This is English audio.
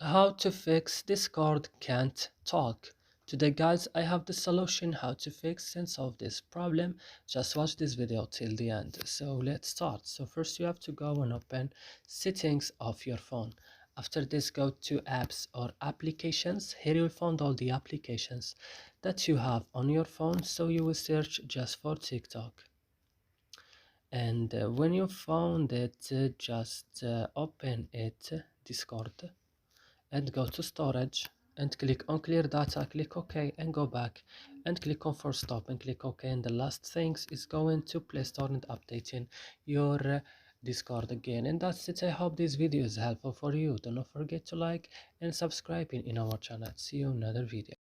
How to fix Discord can't talk. Today guys, I have the solution how to fix and solve this problem. Just watch this video till the end. So let's start. So first you have to go and open settings of your phone. After this, go to apps or applications. Here you'll find all the applications that you have on your phone. So you will search just for TikTok. And when you found it, just open it, Discord, and go to storage and click on clear data, click OK and go back and click on force stop and click OK, and the last things is going to Play Store and updating your Discord again. And that's it. I hope this video is helpful for you. Do not forget to like and subscribe in our channel. See you in another video.